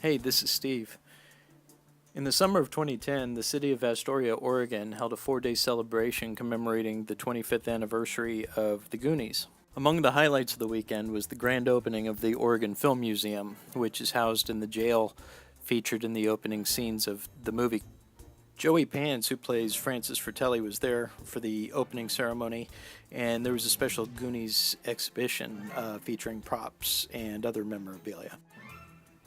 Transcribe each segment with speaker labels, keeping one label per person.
Speaker 1: Hey, this is Steve. In the summer of 2010, the city of Astoria, Oregon held a 4-day celebration commemorating the 25th anniversary of the Goonies. Among the highlights of the weekend was the grand opening of the Oregon Film Museum, which is housed in the jail featured in the opening scenes of the movie. Joey Pants, who plays Francis Fratelli, was there for the opening ceremony, and there was a special Goonies exhibition featuring props and other memorabilia.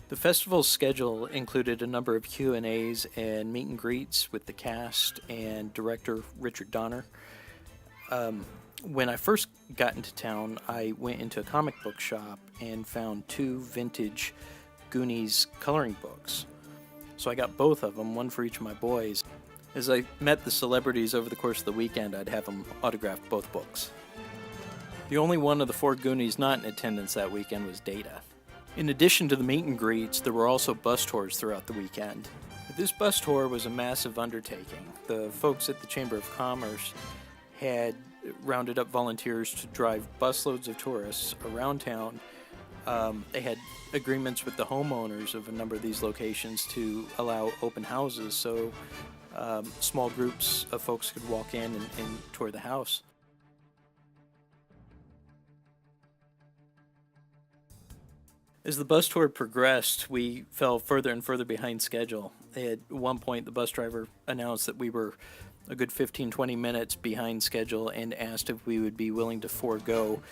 Speaker 1: The festival's schedule included a number of Q&As and meet and greets with the cast and director Richard Donner. When I first got into town, I went into a comic book shop and found 2 vintage Goonies coloring books. So I got both of them, one for each of my boys. As I met the celebrities over the course of the weekend, I'd have them autograph both books. The only one of the 4 Goonies not in attendance that weekend was Data. In addition to the meet and greets, there were also bus tours throughout the weekend. This bus tour was a massive undertaking. The folks at the Chamber of Commerce had rounded up volunteers to drive busloads of tourists around town. They had agreements with the homeowners of a number of these locations to allow open houses so small groups of folks could walk in and tour the house. As the bus tour progressed, we fell further and further behind schedule. At one point, the bus driver announced that we were a good 15-20 minutes behind schedule and asked if we would be willing to forego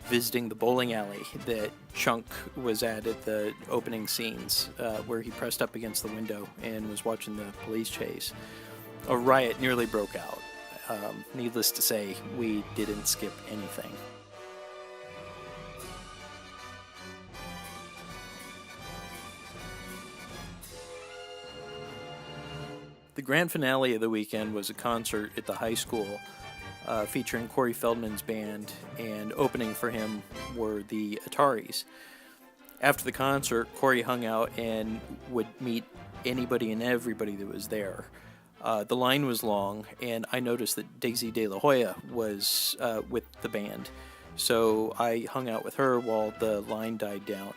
Speaker 1: visiting the bowling alley that Chunk was at the opening scenes, where he pressed up against the window and was watching the police chase. A riot nearly broke out. Needless to say, we didn't skip anything. The grand finale of the weekend was a concert at the high school featuring Corey Feldman's band, and opening for him were the Ataris. After the concert, Corey hung out and would meet anybody and everybody that was there. The line was long, and I noticed that Daisy De La Hoya was with the band, so I hung out with her while the line died down.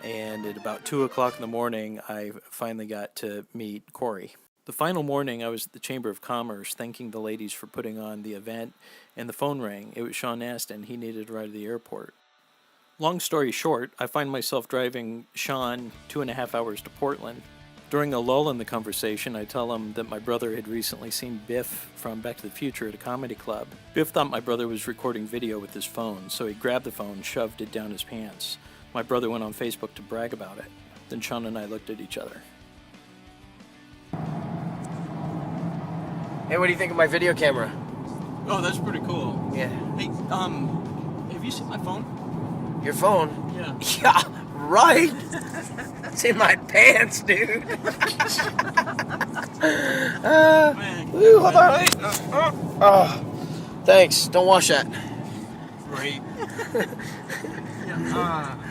Speaker 1: And at about 2 o'clock in the morning, I finally got to meet Corey. The final morning, I was at the Chamber of Commerce thanking the ladies for putting on the event, and the phone rang. It was Sean Astin. He needed a ride to the airport. Long story short, I find myself driving Sean 2.5 hours to Portland. During a lull in the conversation, I tell him that my brother had recently seen Biff from Back to the Future at a comedy club. Biff thought my brother was recording video with his phone, so he grabbed the phone, shoved it down his pants. My brother went on Facebook to brag about it. Then Sean and I looked at each other.
Speaker 2: Hey, what do you think of my video camera?
Speaker 1: Oh, that's pretty cool.
Speaker 2: Yeah.
Speaker 1: Hey, have you seen my phone?
Speaker 2: Your phone?
Speaker 1: Yeah.
Speaker 2: Yeah, right. It's in my pants, dude.
Speaker 1: Man,
Speaker 2: Woo, hold on. Wait. Thanks. Don't wash that.
Speaker 1: Great. Yeah.